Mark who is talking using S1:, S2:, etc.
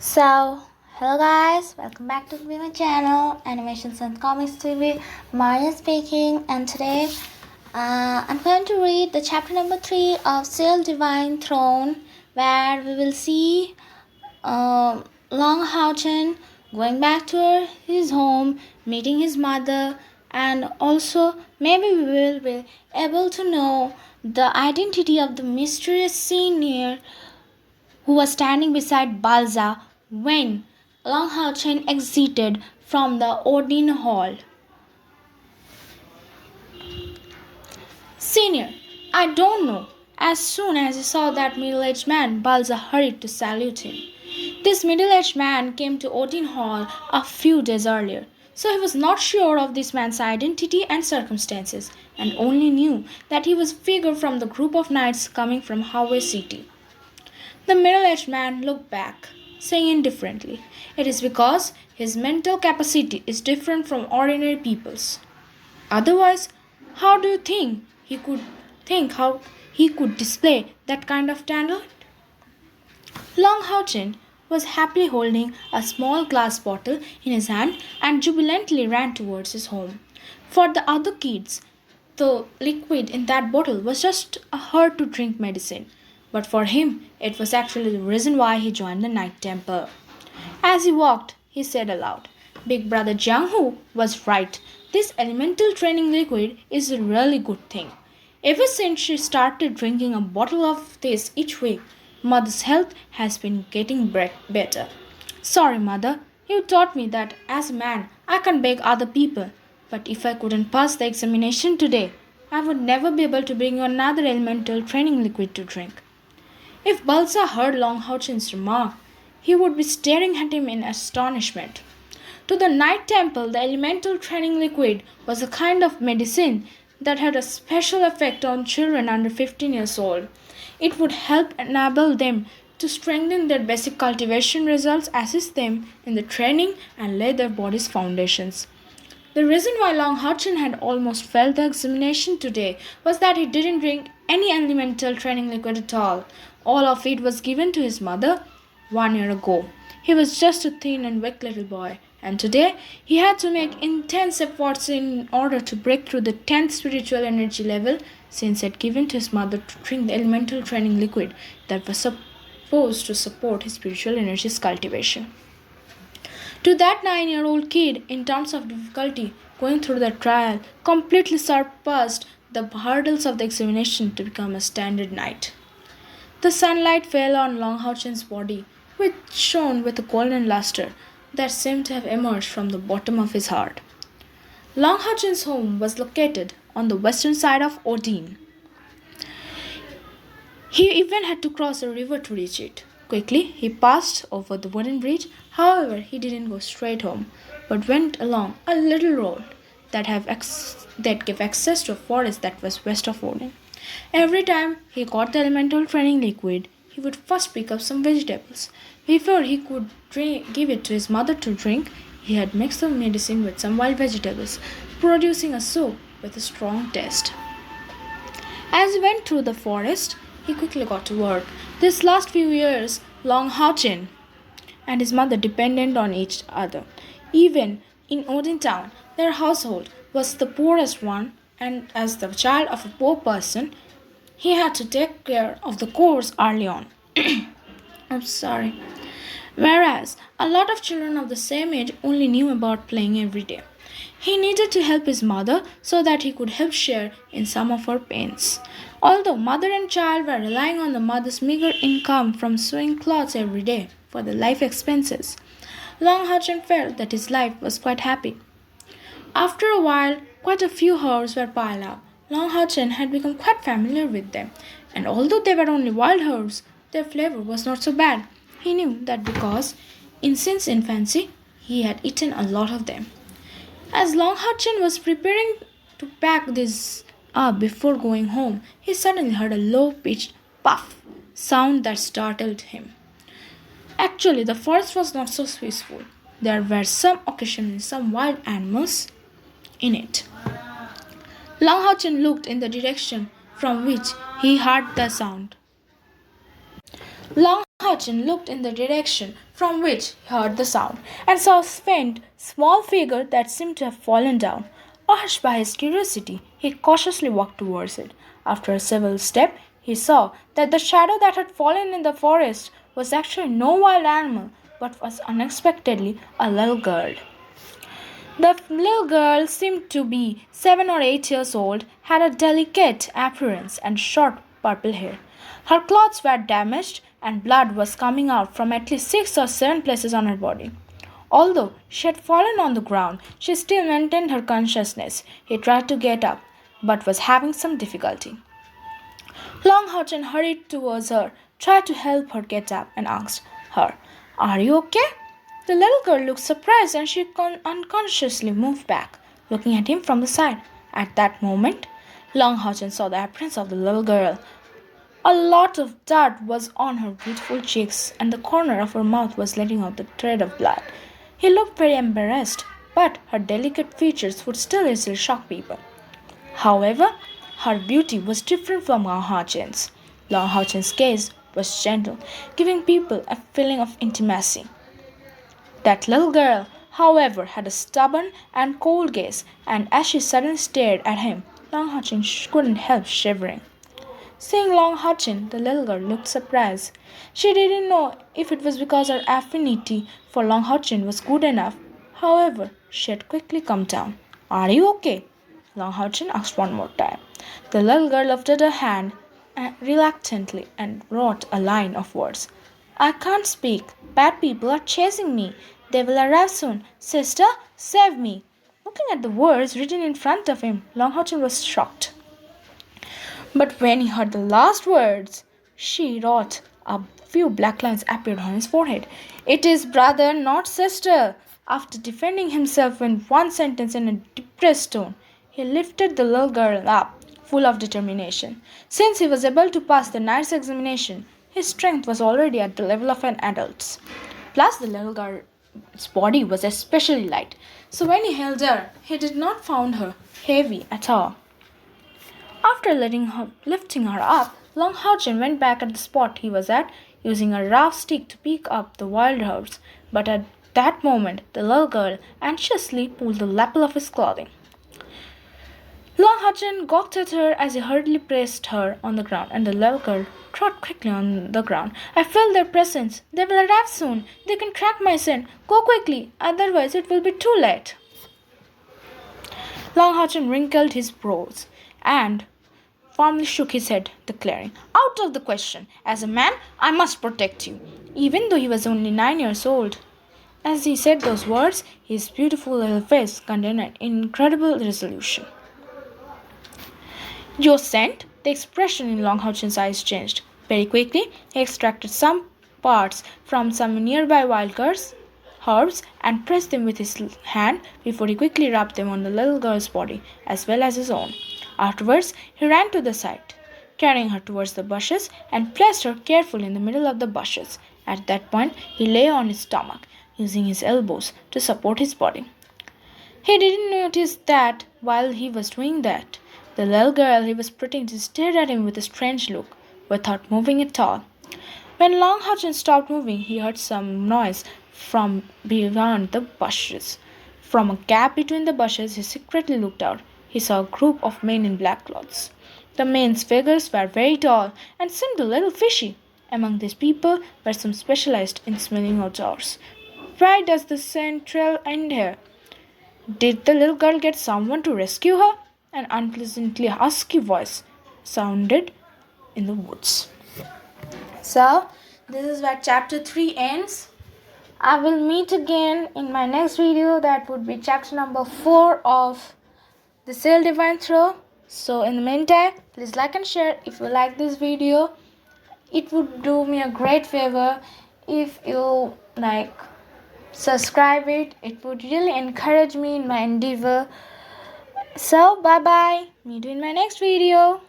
S1: So, hello guys, welcome back to my channel, Animations and Comics TV. Maria speaking, and today I'm going to read the chapter number 3 of Seal Divine Throne, where we will see Long Hao Chen going back to his home, meeting his mother, and also maybe we will be able to know the identity of the mysterious senior who was standing beside Balza when Long Hao Chen exited from the Odin Hall. Senior, I don't know. As soon as he saw that middle-aged man, Balza hurried to salute him. This middle-aged man came to Odin Hall a few days earlier, so he was not sure of this man's identity and circumstances, and only knew that he was a figure from the group of knights coming from Hawaii City. The middle-aged man looked back, saying indifferently, "It is because his mental capacity is different from ordinary people's. Otherwise, how do you think how he could display that kind of talent?" Long Hao Chen was happily holding a small glass bottle in his hand and jubilantly ran towards his home. For the other kids, the liquid in that bottle was just a hard to drink medicine, but for him it was actually the reason why he joined the Night Temple. As he walked, he said aloud, "Big Brother Jianghu was right. This elemental training liquid is a really good thing. Ever since she started drinking a bottle of this each week, Mother's health has been getting better. Sorry, Mother, you taught me that as a man I can beg other people, but if I couldn't pass the examination today, I would never be able to bring you another elemental training liquid to drink." If Balsa heard Long Hao Chen's remark, he would be staring at him in astonishment. To the Night Temple, the elemental training liquid was a kind of medicine that had a special effect on children under 15 years old. It would help enable them to strengthen their basic cultivation results, assist them in the training, and lay their body's foundations. The reason why Long Hao Chen had almost failed the examination today was that he didn't drink any elemental training liquid at all. All of it was given to his mother 1 year ago. He was just a thin and weak little boy, and today he had to make intense efforts in order to break through the 10th spiritual energy level since he had given to his mother to drink the elemental training liquid that was supposed to support his spiritual energy's cultivation. To that 9-year-old kid, in terms of difficulty, going through the trial completely surpassed the hurdles of the examination to become a standard knight. The sunlight fell on Long Hao Chen's body, which shone with a golden luster that seemed to have emerged from the bottom of his heart. Long Hao Chen's home was located on the western side of Odin. He even had to cross a river to reach it. Quickly, he passed over the wooden bridge. However, he didn't go straight home, but went along a little road that gave access to a forest that was west of Odin. Every time he got the elemental training liquid, he would first pick up some vegetables. Before he could give it to his mother to drink, he had mixed the medicine with some wild vegetables, producing a soup with a strong taste. As he went through the forest, he quickly got to work. These last few years, Long Hao Chen and his mother depended on each other. Even in Odin Town, their household was the poorest one, and as the child of a poor person, he had to take care of the chores early on. I'm sorry. Whereas a lot of children of the same age only knew about playing every day. He needed to help his mother so that he could help share in some of her pains. Although mother and child were relying on the mother's meager income from sewing clothes every day for the life expenses, Long Hao Chen felt that his life was quite happy. After a while, quite a few herbs were piled up. Long Hao Chen had become quite familiar with them, and although they were only wild herbs, their flavor was not so bad. He knew that because, since infancy, he had eaten a lot of them. As Long Hao Chen was preparing to pack these up before going home, he suddenly heard a low-pitched puff sound that startled him. Actually, the forest was not so peaceful. There were occasionally some wild animals in it. Long Hao Chen looked in the direction from which he heard the sound. Long Hutchin looked in the direction from which he heard the sound and saw a faint, small figure that seemed to have fallen down. Urged by his curiosity, he cautiously walked towards it. After several steps, he saw that the shadow that had fallen in the forest was actually no wild animal, but was unexpectedly a little girl. The little girl seemed to be 7 or 8 years old, had a delicate appearance and short purple hair. Her clothes were damaged and blood was coming out from at least 6 or 7 places on her body. Although she had fallen on the ground, she still maintained her consciousness. He tried to get up, but was having some difficulty. Long Hutchin hurried towards her, tried to help her get up, and asked her, "Are you okay?" The little girl looked surprised and she unconsciously moved back, looking at him from the side. At that moment, Long Hutchin saw the appearance of the little girl. A lot of blood was on her beautiful cheeks, and the corner of her mouth was letting out the thread of blood. He looked very embarrassed, but her delicate features would still easily shock people. However, her beauty was different from Long Hutchin's. Long Hutchin's gaze was gentle, giving people a feeling of intimacy. That little girl, however, had a stubborn and cold gaze, and as she suddenly stared at him, Long Hutchin couldn't help shivering. Seeing Long Hutchin, the little girl looked surprised. She didn't know if it was because her affinity for Long Hutchin was good enough. However, she had quickly come down. "Are you okay?" Long Hutchin asked one more time. The little girl lifted her hand reluctantly and wrote a line of words. "I can't speak. Bad people are chasing me. They will arrive soon. Sister, save me." Looking at the words written in front of him, Long Hutchin was shocked. But when he heard the last words, she wrote a few black lines appeared on his forehead. "It is brother, not sister." After defending himself in one sentence in a depressed tone, he lifted the little girl up, full of determination. Since he was able to pass the night's examination, his strength was already at the level of an adult's. Plus, the little girl's body was especially light, so when he held her, he did not find her heavy at all. After lifting her up, Long Hutchin went back at the spot he was at, using a rough stick to pick up the wild herbs. But at that moment, the little girl anxiously pulled the lapel of his clothing. Long Hutchin gawked at her as he hurriedly placed her on the ground, and the little girl trod quickly on the ground. "I feel their presence. They will arrive soon. They can track my scent. Go quickly, otherwise it will be too late." Long Hutchin wrinkled his brows and firmly shook his head, declaring, "Out of the question. As a man, I must protect you," even though he was only 9 years old. As he said those words, his beautiful little face contained an incredible resolution. "Your scent?" The expression in Long Hutchin's eyes changed. Very quickly, he extracted some parts from some nearby wild herbs and pressed them with his hand before he quickly rubbed them on the little girl's body as well as his own. Afterwards, he ran to the side, carrying her towards the bushes and placed her carefully in the middle of the bushes. At that point, he lay on his stomach, using his elbows to support his body. He didn't notice that while he was doing that, the little girl he was protecting stared at him with a strange look, without moving at all. When Long Hutchin stopped moving, he heard some noise from beyond the bushes. From a gap between the bushes, he secretly looked out. He saw a group of men in black clothes. The men's figures were very tall and seemed a little fishy. Among these people were some specialized in smelling odors. "Why does the scent trail end here? Did the little girl get someone to rescue her?" An unpleasantly husky voice sounded in the woods. So, this is where chapter 3 ends. I will meet again in my next video. That would be chapter number 4 of the Sail Divine Throw. So in the meantime, please like and share if you like this video. It would do me a great favor if you subscribe it. It would really encourage me in my endeavor. So bye bye. Meet you in my next video.